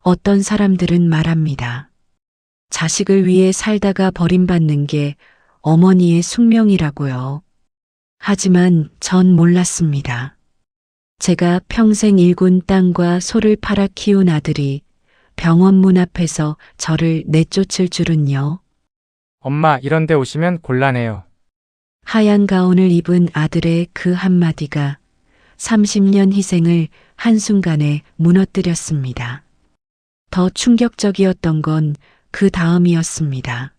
어떤 사람들은 말합니다. 자식을 위해 살다가 버림받는 게 어머니의 숙명이라고요. 하지만 전 몰랐습니다. 제가 평생 일군 땅과 소를 팔아 키운 아들이 병원 문 앞에서 저를 내쫓을 줄은요. 엄마, 이런 데 오시면 곤란해요. 하얀 가운을 입은 아들의 그 한마디가 30년 희생을 한순간에 무너뜨렸습니다. 더 충격적이었던 건 그 다음이었습니다.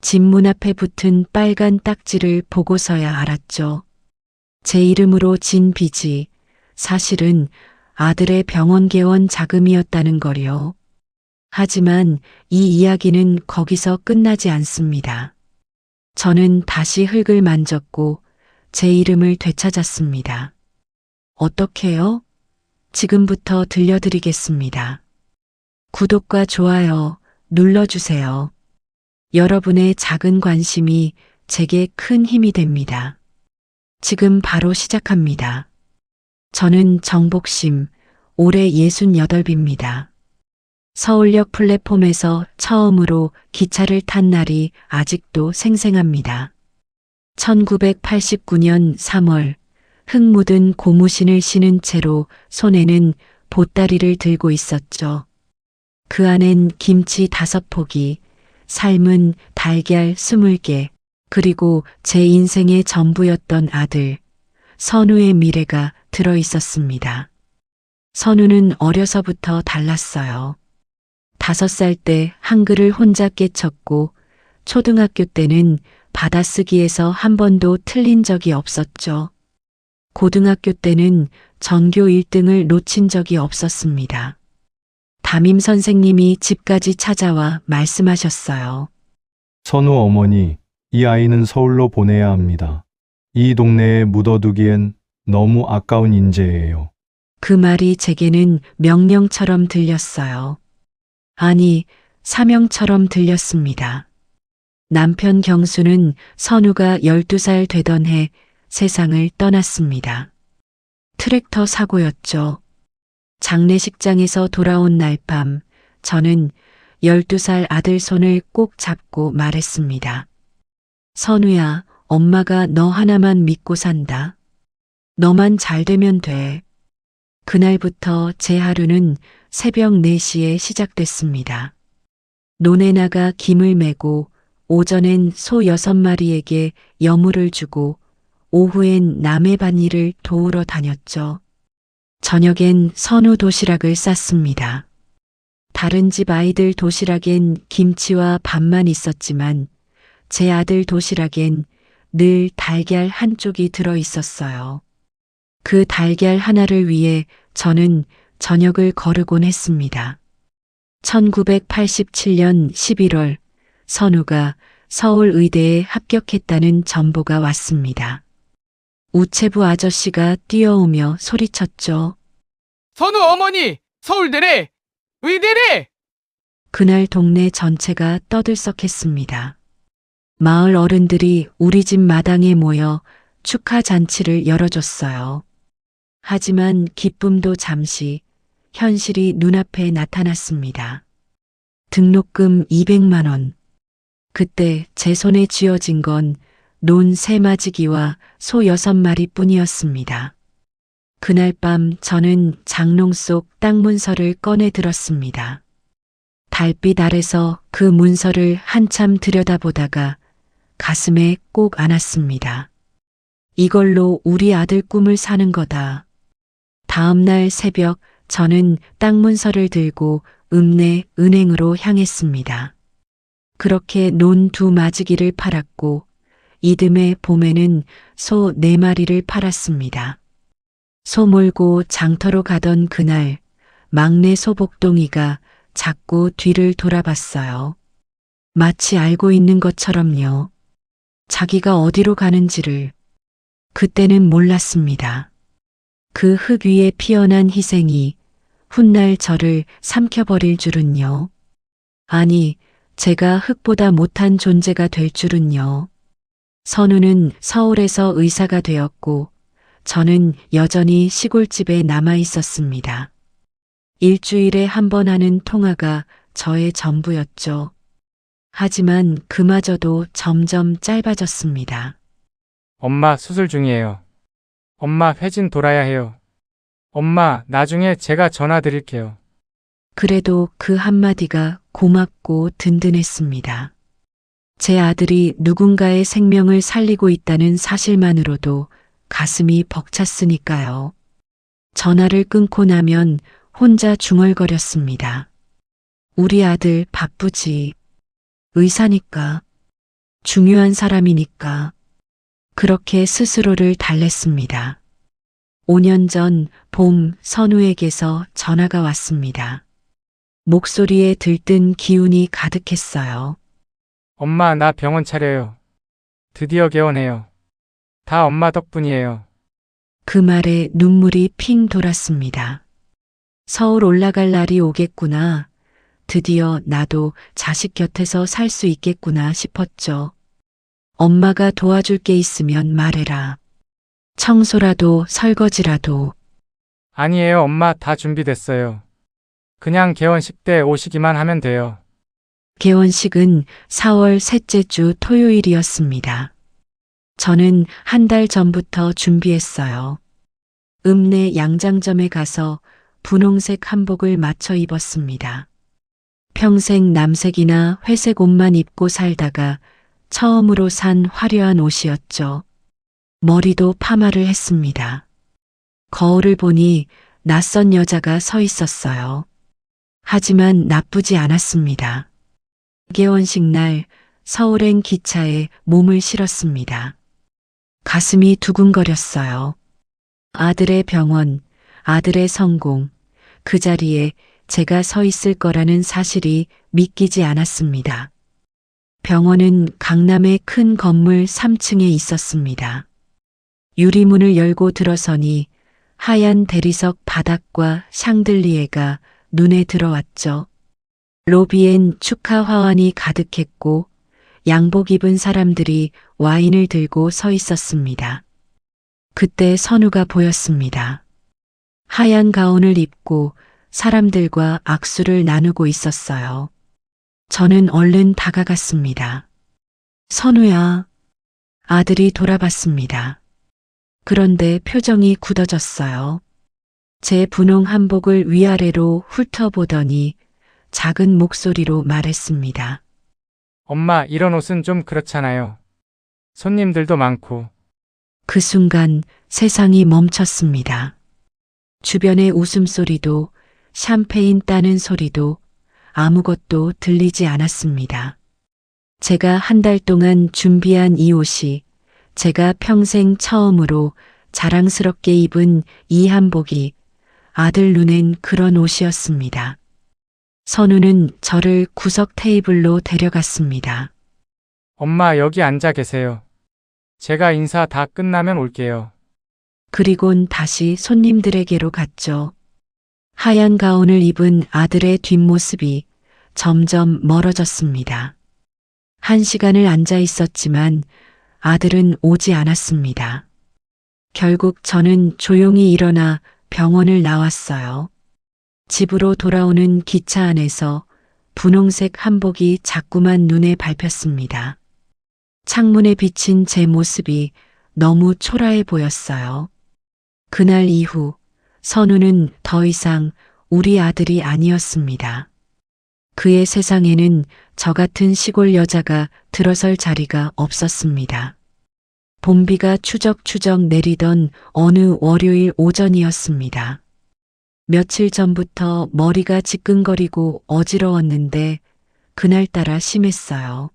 집 문 앞에 붙은 빨간 딱지를 보고서야 알았죠. 제 이름으로 진 빚이 사실은 아들의 병원 개원 자금이었다는 거요. 하지만 이 이야기는 거기서 끝나지 않습니다. 저는 다시 흙을 만졌고 제 이름을 되찾았습니다. 어떻게요? 지금부터 들려드리겠습니다. 구독과 좋아요 눌러주세요. 여러분의 작은 관심이 제게 큰 힘이 됩니다. 지금 바로 시작합니다. 저는 정복심, 올해 68입니다. 서울역 플랫폼에서 처음으로 기차를 탄 날이 아직도 생생합니다. 1989년 3월, 흙 묻은 고무신을 신은 채로 손에는 보따리를 들고 있었죠. 그 안엔 김치 5포기, 삶은 달걀 20개, 그리고 제 인생의 전부였던 아들, 선우의 미래가 들어 있었습니다. 선우는 어려서부터 달랐어요. 5살 때 한글을 혼자 깨쳤고, 초등학교 때는 받아쓰기에서 한 번도 틀린 적이 없었죠. 고등학교 때는 전교 1등을 놓친 적이 없었습니다. 담임 선생님이 집까지 찾아와 말씀하셨어요. 선우 어머니, 이 아이는 서울로 보내야 합니다. 이 동네에 묻어두기엔 너무 아까운 인재예요. 그 말이 제게는 명령처럼 들렸어요. 아니, 사명처럼 들렸습니다. 남편 경수는 선우가 12살 되던 해 세상을 떠났습니다. 트랙터 사고였죠. 장례식장에서 돌아온 날 밤, 저는 12살 아들 손을 꼭 잡고 말했습니다. 선우야, 엄마가 너 하나만 믿고 산다. 너만 잘 되면 돼. 그날부터 제 하루는 새벽 4시에 시작됐습니다. 논에 나가 김을 메고 오전엔 소 6마리에게 여물을 주고 오후엔 남의 밭일을 도우러 다녔죠. 저녁엔 선우 도시락을 쌌습니다. 다른 집 아이들 도시락엔 김치와 밥만 있었지만 제 아들 도시락엔 늘 달걀 한 쪽이 들어 있었어요. 그 달걀 하나를 위해 저는 저녁을 거르곤 했습니다. 1987년 11월 선우가 서울의대에 합격했다는 전보가 왔습니다. 우체부 아저씨가 뛰어오며 소리쳤죠. 선우 어머니! 서울대래! 의대래! 그날 동네 전체가 떠들썩했습니다. 마을 어른들이 우리 집 마당에 모여 축하 잔치를 열어줬어요. 하지만 기쁨도 잠시, 현실이 눈앞에 나타났습니다. 등록금 200만 원. 그때 제 손에 쥐어진 건 논 3마지기와 소 6마리 뿐이었습니다. 그날 밤 저는 장롱 속 땅 문서를 꺼내 들었습니다. 달빛 아래서 그 문서를 한참 들여다보다가 가슴에 꼭 안았습니다. 이걸로 우리 아들 꿈을 사는 거다. 다음 날 새벽 저는 땅 문서를 들고 읍내 은행으로 향했습니다. 그렇게 논 2마지기를 팔았고 이듬해 봄에는 소 4마리를 팔았습니다. 소 몰고 장터로 가던 그날 막내 소복동이가 자꾸 뒤를 돌아봤어요. 마치 알고 있는 것처럼요. 자기가 어디로 가는지를. 그때는 몰랐습니다. 그 흙 위에 피어난 희생이 훗날 저를 삼켜버릴 줄은요. 아니, 제가 흙보다 못한 존재가 될 줄은요. 선우는 서울에서 의사가 되었고 저는 여전히 시골집에 남아 있었습니다. 일주일에 한 번 하는 통화가 저의 전부였죠. 하지만 그마저도 점점 짧아졌습니다. 엄마 수술 중이에요. 엄마 회진 돌아야 해요. 엄마 나중에 제가 전화 드릴게요. 그래도 그 한마디가 고맙고 든든했습니다. 제 아들이 누군가의 생명을 살리고 있다는 사실만으로도 가슴이 벅찼으니까요. 전화를 끊고 나면 혼자 중얼거렸습니다. 우리 아들 바쁘지. 의사니까. 중요한 사람이니까. 그렇게 스스로를 달랬습니다. 5년 전 봄 선우에게서 전화가 왔습니다. 목소리에 들뜬 기운이 가득했어요. 엄마 나 병원 차려요. 드디어 개원해요. 다 엄마 덕분이에요. 그 말에 눈물이 핑 돌았습니다. 서울 올라갈 날이 오겠구나. 드디어 나도 자식 곁에서 살 수 있겠구나 싶었죠. 엄마가 도와줄 게 있으면 말해라. 청소라도 설거지라도. 아니에요 엄마 다 준비됐어요. 그냥 개원식 때 오시기만 하면 돼요. 개원식은 4월 셋째 주 토요일이었습니다. 저는 한 달 전부터 준비했어요. 읍내 양장점에 가서 분홍색 한복을 맞춰 입었습니다. 평생 남색이나 회색 옷만 입고 살다가 처음으로 산 화려한 옷이었죠. 머리도 파마를 했습니다. 거울을 보니 낯선 여자가 서 있었어요. 하지만 나쁘지 않았습니다. 개원식 날 서울행 기차에 몸을 실었습니다. 가슴이 두근거렸어요. 아들의 병원, 아들의 성공, 그 자리에 제가 서 있을 거라는 사실이 믿기지 않았습니다. 병원은 강남의 큰 건물 3층에 있었습니다. 유리문을 열고 들어서니 하얀 대리석 바닥과 샹들리에가 눈에 들어왔죠. 로비엔 축하 화환이 가득했고 양복 입은 사람들이 와인을 들고 서 있었습니다. 그때 선우가 보였습니다. 하얀 가운을 입고 사람들과 악수를 나누고 있었어요. 저는 얼른 다가갔습니다. 선우야. 아들이 돌아봤습니다. 그런데 표정이 굳어졌어요. 제 분홍 한복을 위아래로 훑어보더니 작은 목소리로 말했습니다. 엄마 이런 옷은 좀 그렇잖아요. 손님들도 많고. 그 순간 세상이 멈췄습니다. 주변의 웃음소리도 샴페인 따는 소리도 아무것도 들리지 않았습니다. 제가 한 달 동안 준비한 이 옷이 제가 평생 처음으로 자랑스럽게 입은 이 한복이 아들 눈엔 그런 옷이었습니다. 선우는 저를 구석 테이블로 데려갔습니다. 엄마 여기 앉아 계세요. 제가 인사 다 끝나면 올게요. 그리곤 다시 손님들에게로 갔죠. 하얀 가운을 입은 아들의 뒷모습이 점점 멀어졌습니다. 1시간을 앉아 있었지만 아들은 오지 않았습니다. 결국 저는 조용히 일어나 병원을 나왔어요. 집으로 돌아오는 기차 안에서 분홍색 한복이 자꾸만 눈에 밟혔습니다. 창문에 비친 제 모습이 너무 초라해 보였어요. 그날 이후 선우는 더 이상 우리 아들이 아니었습니다. 그의 세상에는 저 같은 시골 여자가 들어설 자리가 없었습니다. 봄비가 추적추적 내리던 어느 월요일 오전이었습니다. 며칠 전부터 머리가 지끈거리고 어지러웠는데 그날따라 심했어요.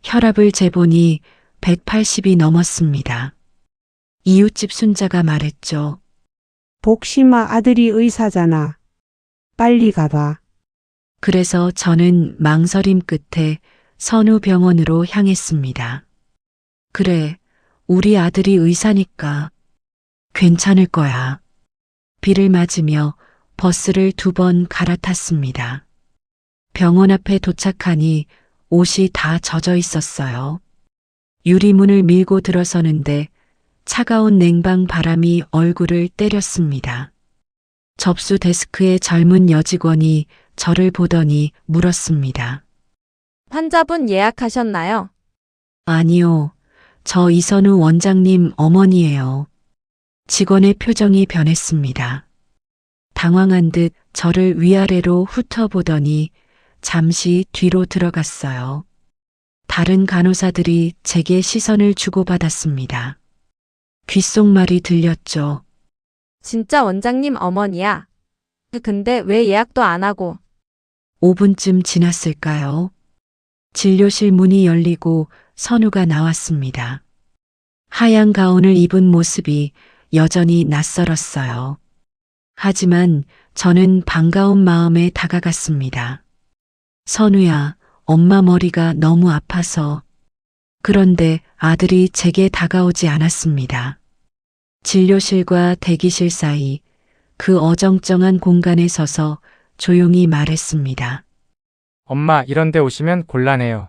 혈압을 재보니 180이 넘었습니다. 이웃집 순자가 말했죠. 복심아 아들이 의사잖아. 빨리 가봐. 그래서 저는 망설임 끝에 선우병원으로 향했습니다. 그래, 우리 아들이 의사니까 괜찮을 거야. 비를 맞으며 버스를 2번 갈아탔습니다. 병원 앞에 도착하니 옷이 다 젖어 있었어요. 유리문을 밀고 들어서는데 차가운 냉방 바람이 얼굴을 때렸습니다. 접수 데스크의 젊은 여직원이 저를 보더니 물었습니다. 환자분 예약하셨나요? 아니요. 저 이선우 원장님 어머니예요. 직원의 표정이 변했습니다. 당황한 듯 저를 위아래로 훑어보더니 잠시 뒤로 들어갔어요. 다른 간호사들이 제게 시선을 주고받았습니다. 귓속말이 들렸죠. 진짜 원장님 어머니야. 근데 왜 예약도 안 하고? 5분쯤 지났을까요? 진료실 문이 열리고 선우가 나왔습니다. 하얀 가운을 입은 모습이 여전히 낯설었어요. 하지만 저는 반가운 마음에 다가갔습니다. 선우야, 엄마 머리가 너무 아파서. 그런데 아들이 제게 다가오지 않았습니다. 진료실과 대기실 사이 그 어정쩡한 공간에 서서 조용히 말했습니다. 엄마, 이런 데 오시면 곤란해요.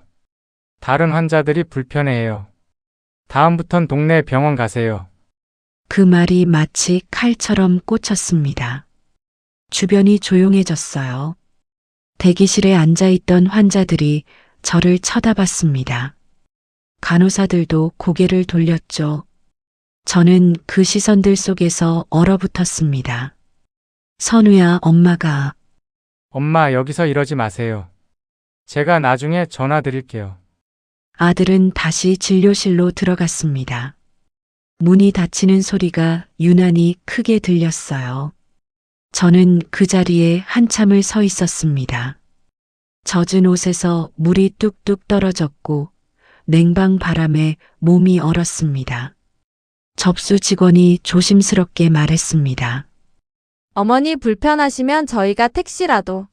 다른 환자들이 불편해해요. 다음부턴 동네 병원 가세요. 그 말이 마치 칼처럼 꽂혔습니다. 주변이 조용해졌어요. 대기실에 앉아있던 환자들이 저를 쳐다봤습니다. 간호사들도 고개를 돌렸죠. 저는 그 시선들 속에서 얼어붙었습니다. 선우야, 엄마가. 엄마, 여기서 이러지 마세요. 제가 나중에 전화 드릴게요. 아들은 다시 진료실로 들어갔습니다. 문이 닫히는 소리가 유난히 크게 들렸어요. 저는 그 자리에 한참을 서 있었습니다. 젖은 옷에서 물이 뚝뚝 떨어졌고 냉방 바람에 몸이 얼었습니다. 접수 직원이 조심스럽게 말했습니다. 어머니 불편하시면 저희가 택시라도.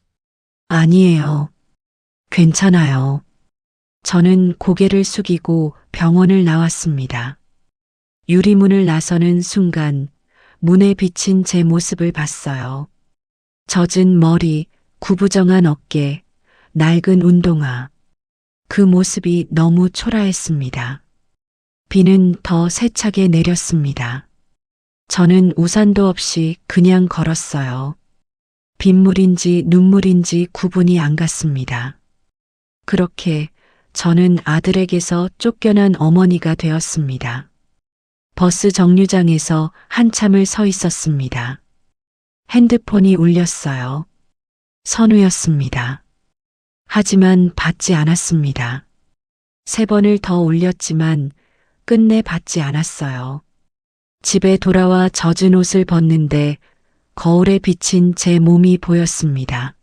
아니에요. 괜찮아요. 저는 고개를 숙이고 병원을 나왔습니다. 유리문을 나서는 순간 문에 비친 제 모습을 봤어요. 젖은 머리, 구부정한 어깨, 낡은 운동화. 그 모습이 너무 초라했습니다. 비는 더 세차게 내렸습니다. 저는 우산도 없이 그냥 걸었어요. 빗물인지 눈물인지 구분이 안 갔습니다. 그렇게 저는 아들에게서 쫓겨난 어머니가 되었습니다. 버스 정류장에서 한참을 서 있었습니다. 핸드폰이 울렸어요. 선우였습니다. 하지만 받지 않았습니다. 3번을 더 울렸지만 끝내 받지 않았어요. 집에 돌아와 젖은 옷을 벗는데 거울에 비친 제 몸이 보였습니다.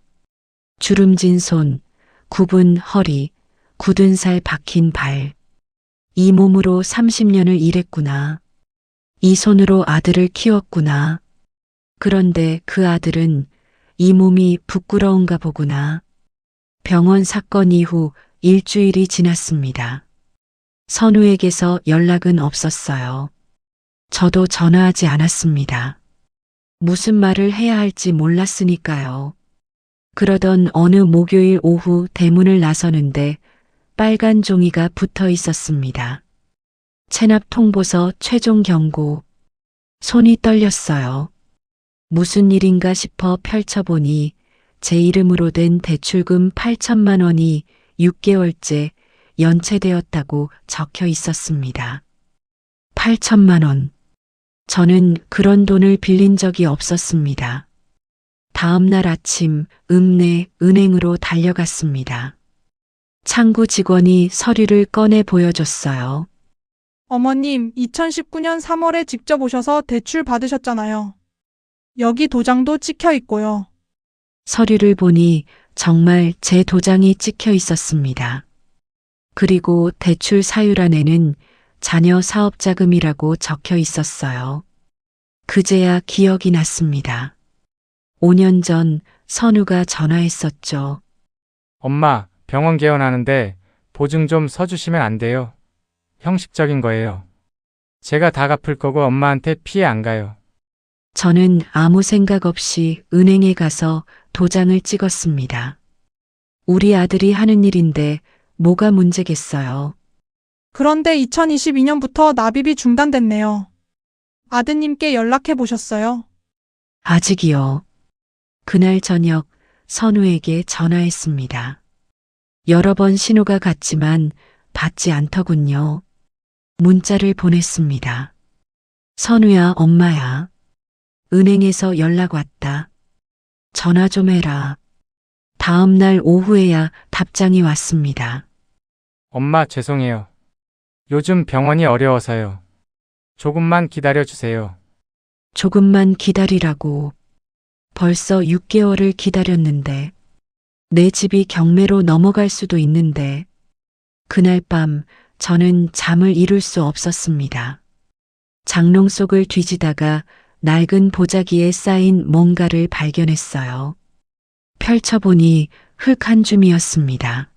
주름진 손, 굽은 허리, 굳은 살 박힌 발. 이 몸으로 30년을 일했구나. 이 손으로 아들을 키웠구나. 그런데 그 아들은 이 몸이 부끄러운가 보구나. 병원 사건 이후 일주일이 지났습니다. 선우에게서 연락은 없었어요. 저도 전화하지 않았습니다. 무슨 말을 해야 할지 몰랐으니까요. 그러던 어느 목요일 오후 대문을 나서는데 빨간 종이가 붙어 있었습니다. 체납 통보서 최종 경고. 손이 떨렸어요. 무슨 일인가 싶어 펼쳐보니 제 이름으로 된 대출금 8천만 원이 6개월째 연체되었다고 적혀 있었습니다. 8천만 원. 저는 그런 돈을 빌린 적이 없었습니다. 다음 날 아침 읍내 은행으로 달려갔습니다. 창구 직원이 서류를 꺼내 보여줬어요. 어머님, 2019년 3월에 직접 오셔서 대출 받으셨잖아요. 여기 도장도 찍혀 있고요. 서류를 보니 정말 제 도장이 찍혀 있었습니다. 그리고 대출 사유란에는 자녀 사업자금이라고 적혀 있었어요. 그제야 기억이 났습니다. 5년 전 선우가 전화했었죠. 엄마, 병원 개원하는데 보증 좀 서주시면 안 돼요? 형식적인 거예요. 제가 다 갚을 거고 엄마한테 피해 안 가요. 저는 아무 생각 없이 은행에 가서 도장을 찍었습니다. 우리 아들이 하는 일인데 뭐가 문제겠어요. 그런데 2022년부터 납입이 중단됐네요. 아드님께 연락해 보셨어요? 아직이요. 그날 저녁 선우에게 전화했습니다. 여러 번 신호가 갔지만 받지 않더군요. 문자를 보냈습니다. 선우야, 엄마야. 은행에서 연락 왔다. 전화 좀 해라. 다음 날 오후에야 답장이 왔습니다. 엄마 죄송해요. 요즘 병원이 어려워서요. 조금만 기다려 주세요. 조금만 기다리라고. 벌써 6개월을 기다렸는데, 내 집이 경매로 넘어갈 수도 있는데, 그날 밤 저는 잠을 이룰 수 없었습니다. 장롱 속을 뒤지다가 낡은 보자기에 쌓인 뭔가를 발견했어요. 펼쳐보니 흙 한 줌이었습니다.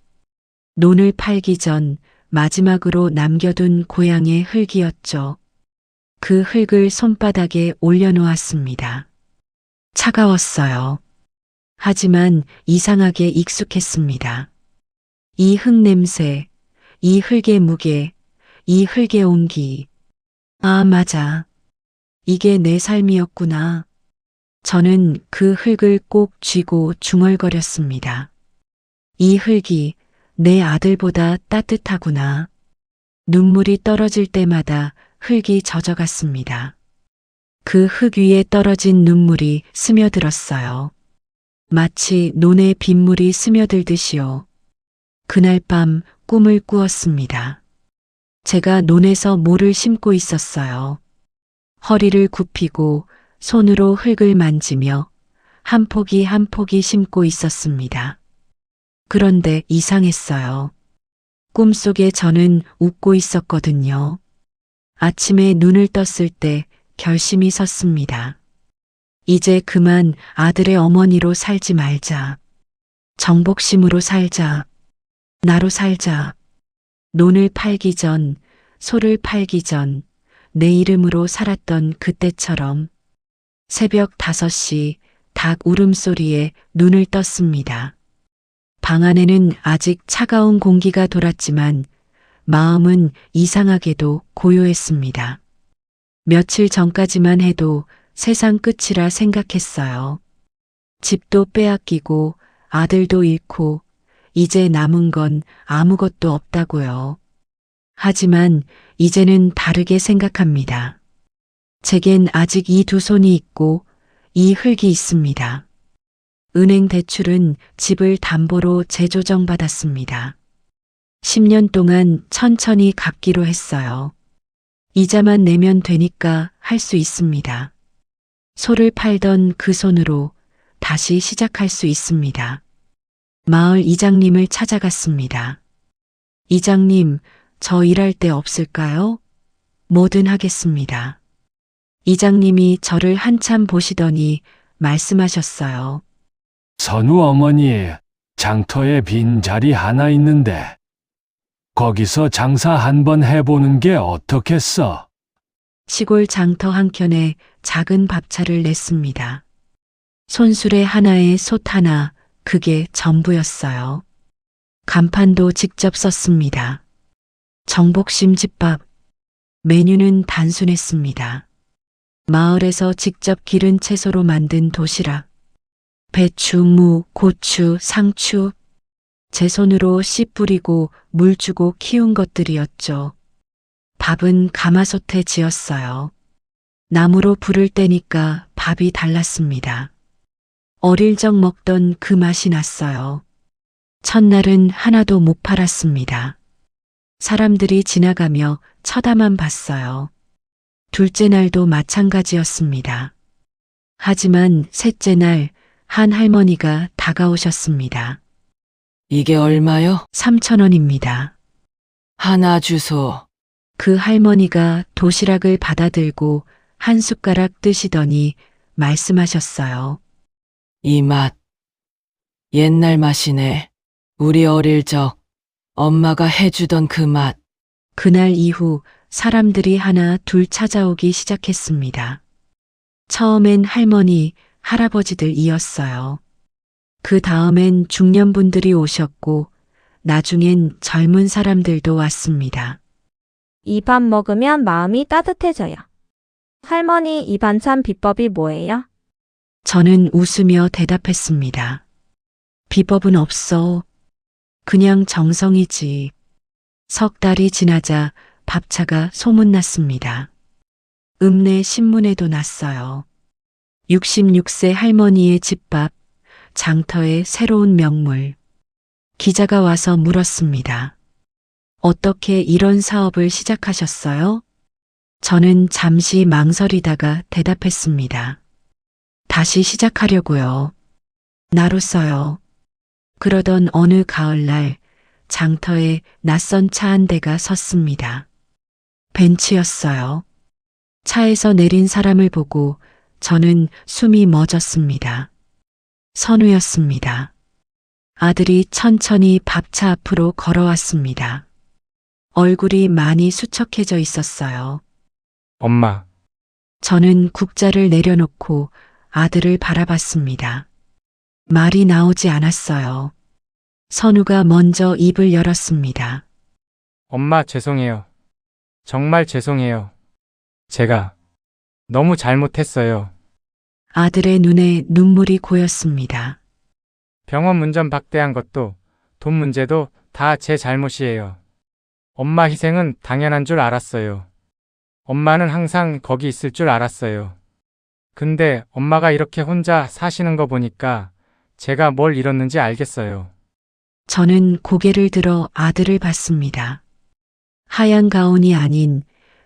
논을 팔기 전 마지막으로 남겨둔 고향의 흙이었죠. 그 흙을 손바닥에 올려놓았습니다. 차가웠어요. 하지만 이상하게 익숙했습니다. 이 흙 냄새, 이 흙의 무게, 이 흙의 온기. 아, 맞아. 이게 내 삶이었구나. 저는 그 흙을 꼭 쥐고 중얼거렸습니다. 이 흙이 내 아들보다 따뜻하구나. 눈물이 떨어질 때마다 흙이 젖어갔습니다. 그 흙 위에 떨어진 눈물이 스며들었어요. 마치 논에 빗물이 스며들듯이요. 그날 밤 꿈을 꾸었습니다. 제가 논에서 모를 심고 있었어요. 허리를 굽히고 손으로 흙을 만지며 한 포기 한 포기 심고 있었습니다. 그런데 이상했어요. 꿈속에 저는 웃고 있었거든요. 아침에 눈을 떴을 때 결심이 섰습니다. 이제 그만 아들의 어머니로 살지 말자. 정복심으로 살자. 나로 살자. 논을 팔기 전, 소를 팔기 전, 내 이름으로 살았던 그때처럼. 새벽 5시 닭 울음소리에 눈을 떴습니다. 방 안에는 아직 차가운 공기가 돌았지만 마음은 이상하게도 고요했습니다. 며칠 전까지만 해도 세상 끝이라 생각했어요. 집도 빼앗기고 아들도 잃고 이제 남은 건 아무것도 없다고요. 하지만 이제는 다르게 생각합니다. 제겐 아직 이 두 손이 있고 이 흙이 있습니다. 은행 대출은 집을 담보로 재조정받았습니다. 10년 동안 천천히 갚기로 했어요. 이자만 내면 되니까 할 수 있습니다. 소를 팔던 그 손으로 다시 시작할 수 있습니다. 마을 이장님을 찾아갔습니다. 이장님, 저 일할 데 없을까요? 뭐든 하겠습니다. 이장님이 저를 한참 보시더니 말씀하셨어요. 선우 어머니, 장터에 빈 자리 하나 있는데 거기서 장사 한번 해보는 게 어떻겠어? 시골 장터 한켠에 작은 밥차를 냈습니다. 손수레 하나에 솥 하나, 그게 전부였어요. 간판도 직접 썼습니다. 정복심 집밥. 메뉴는 단순했습니다. 마을에서 직접 기른 채소로 만든 도시락. 배추, 무, 고추, 상추. 제 손으로 씨 뿌리고 물 주고 키운 것들이었죠. 밥은 가마솥에 지었어요. 나무로 불을 떼니까 밥이 달랐습니다. 어릴 적 먹던 그 맛이 났어요. 첫날은 하나도 못 팔았습니다. 사람들이 지나가며 쳐다만 봤어요. 둘째 날도 마찬가지였습니다. 하지만 셋째 날 한 할머니가 다가오셨습니다. 이게 얼마요? 3,000원입니다. 하나 주소. 그 할머니가 도시락을 받아들고 한 숟가락 뜨시더니 말씀하셨어요. 이 맛. 옛날 맛이네. 우리 어릴 적 엄마가 해주던 그 맛. 그날 이후 사람들이 하나 둘 찾아오기 시작했습니다. 처음엔 할머니, 할아버지들이었어요. 그 다음엔 중년분들이 오셨고 나중엔 젊은 사람들도 왔습니다. 이 밥 먹으면 마음이 따뜻해져요. 할머니, 이 반찬 비법이 뭐예요? 저는 웃으며 대답했습니다. 비법은 없어. 그냥 정성이지. 석 달이 지나자 밥차가 소문났습니다. 읍내 신문에도 났어요. 66세 할머니의 집밥, 장터의 새로운 명물. 기자가 와서 물었습니다. 어떻게 이런 사업을 시작하셨어요? 저는 잠시 망설이다가 대답했습니다. 다시 시작하려고요. 나로서요. 그러던 어느 가을날 장터에 낯선 차 한 대가 섰습니다. 벤츠였어요. 차에서 내린 사람을 보고 저는 숨이 멎었습니다. 선우였습니다. 아들이 천천히 밥차 앞으로 걸어왔습니다. 얼굴이 많이 수척해져 있었어요. 엄마, 저는 국자를 내려놓고 아들을 바라봤습니다. 말이 나오지 않았어요. 선우가 먼저 입을 열었습니다. 엄마 죄송해요. 정말 죄송해요. 제가 너무 잘못했어요. 아들의 눈에 눈물이 고였습니다. 병원 문전 박대한 것도 돈 문제도 다 제 잘못이에요. 엄마 희생은 당연한 줄 알았어요. 엄마는 항상 거기 있을 줄 알았어요. 근데 엄마가 이렇게 혼자 사시는 거 보니까 제가 뭘 잃었는지 알겠어요. 저는 고개를 들어 아들을 봤습니다. 하얀 가운이 아닌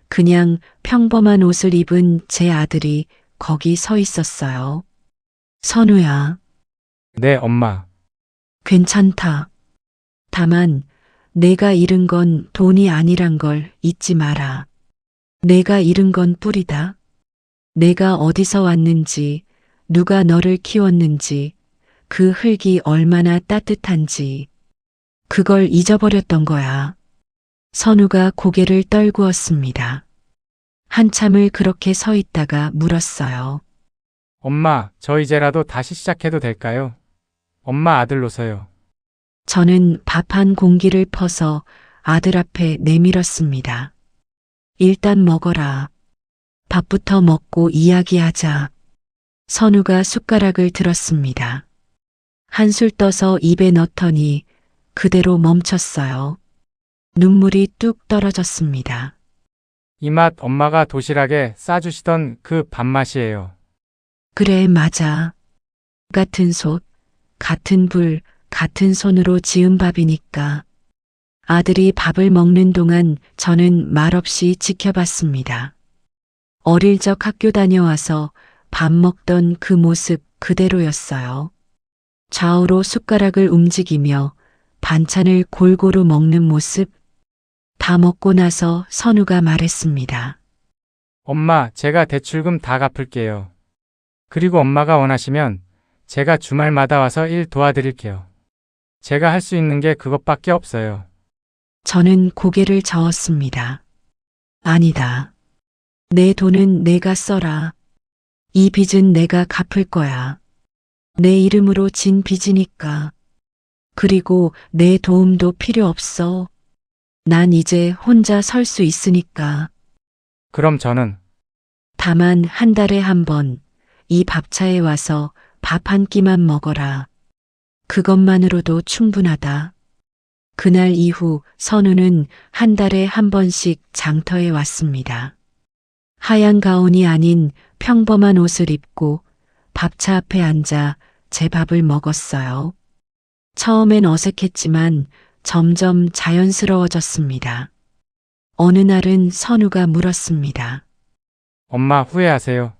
그냥 평범한 옷을 입은 제 아들이 거기 서 있었어요. 선우야, 네, 엄마. 괜찮다. 다만 내가 잃은 건 돈이 아니란 걸 잊지 마라. 내가 잃은 건 뿌리다. 내가 어디서 왔는지, 누가 너를 키웠는지, 그 흙이 얼마나 따뜻한지, 그걸 잊어버렸던 거야. 선우가 고개를 떨구었습니다. 한참을 그렇게 서 있다가 물었어요. 엄마, 저 이제라도 다시 시작해도 될까요? 엄마 아들로서요. 저는 밥 한 공기를 퍼서 아들 앞에 내밀었습니다. 일단 먹어라. 밥부터 먹고 이야기하자. 선우가 숟가락을 들었습니다. 한술 떠서 입에 넣더니 그대로 멈췄어요. 눈물이 뚝 떨어졌습니다. 이 맛 엄마가 도시락에 싸주시던 그 밥맛이에요. 그래, 맞아. 같은 솥, 같은 불, 같은 손으로 지은 밥이니까. 아들이 밥을 먹는 동안 저는 말없이 지켜봤습니다. 어릴 적 학교 다녀와서 밥 먹던 그 모습 그대로였어요. 좌우로 숟가락을 움직이며 반찬을 골고루 먹는 모습. 다 먹고 나서 선우가 말했습니다. 엄마, 제가 대출금 다 갚을게요. 그리고 엄마가 원하시면 제가 주말마다 와서 일 도와드릴게요. 제가 할 수 있는 게 그것밖에 없어요. 저는 고개를 저었습니다. 아니다. 내 돈은 내가 써라. 이 빚은 내가 갚을 거야. 내 이름으로 진 빚이니까. 그리고 내 도움도 필요 없어. 난 이제 혼자 설 수 있으니까. 그럼 저는 다만 한 달에 한 번 이 밥차에 와서 밥 한 끼만 먹어라. 그것만으로도 충분하다. 그날 이후 선우는 한 달에 한 번씩 장터에 왔습니다. 하얀 가운이 아닌 평범한 옷을 입고 밥차 앞에 앉아 제 밥을 먹었어요. 처음엔 어색했지만 점점 자연스러워졌습니다. 어느 날은 선우가 물었습니다. 엄마 후회하세요?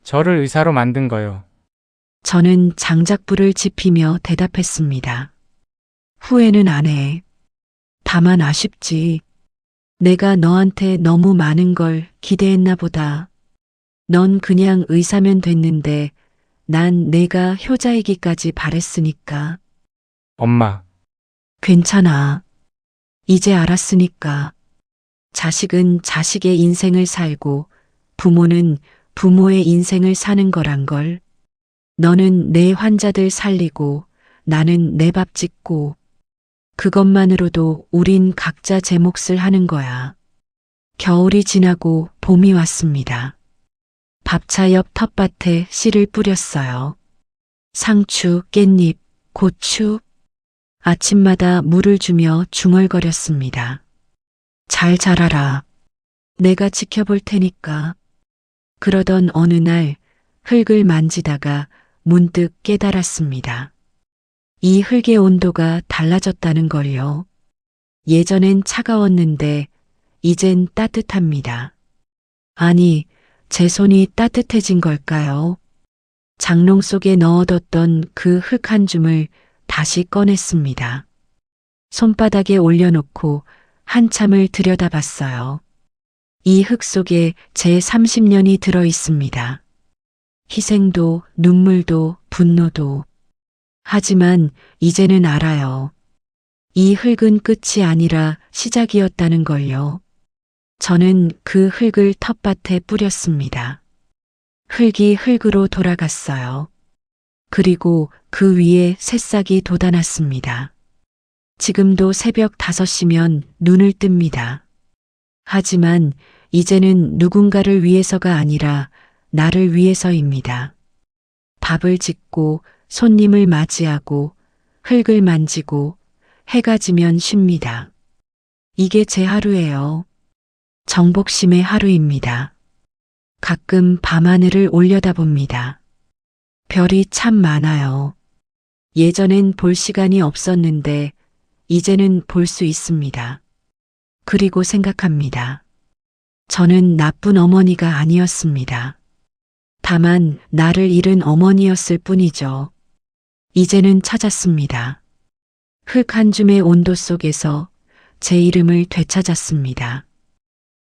저를 의사로 만든 거요. 저는 장작불을 지피며 대답했습니다. 후회는 안 해. 다만 아쉽지. 내가 너한테 너무 많은 걸 기대했나 보다. 넌 그냥 의사면 됐는데 난 내가 효자이기까지 바랬으니까. 엄마, 괜찮아. 이제 알았으니까. 자식은 자식의 인생을 살고 부모는 부모의 인생을 사는 거란 걸. 너는 내 환자들 살리고 나는 내 밥 짓고 그것만으로도 우린 각자 제 몫을 하는 거야. 겨울이 지나고 봄이 왔습니다. 밥차 옆 텃밭에 씨를 뿌렸어요. 상추, 깻잎, 고추. 아침마다 물을 주며 중얼거렸습니다. 잘 자라라. 내가 지켜볼 테니까. 그러던 어느 날 흙을 만지다가 문득 깨달았습니다. 이 흙의 온도가 달라졌다는 걸요. 예전엔 차가웠는데 이젠 따뜻합니다. 아니, 제 손이 따뜻해진 걸까요? 장롱 속에 넣어뒀던 그 흙 한 줌을 다시 꺼냈습니다. 손바닥에 올려놓고 한참을 들여다봤어요. 이 흙 속에 제 30년이 들어 있습니다. 희생도, 눈물도, 분노도. 하지만 이제는 알아요. 이 흙은 끝이 아니라 시작이었다는 걸요. 저는 그 흙을 텃밭에 뿌렸습니다. 흙이 흙으로 돌아갔어요. 그리고 그 위에 새싹이 돋아났습니다. 지금도 새벽 5시면 눈을 뜹니다. 하지만 이제는 누군가를 위해서가 아니라 나를 위해서입니다. 밥을 짓고 손님을 맞이하고 흙을 만지고 해가 지면 쉽니다. 이게 제 하루예요. 정복심의 하루입니다. 가끔 밤하늘을 올려다봅니다. 별이 참 많아요. 예전엔 볼 시간이 없었는데 이제는 볼 수 있습니다. 그리고 생각합니다. 저는 나쁜 어머니가 아니었습니다. 다만 나를 잃은 어머니였을 뿐이죠. 이제는 찾았습니다. 흙 한 줌의 온도 속에서 제 이름을 되찾았습니다.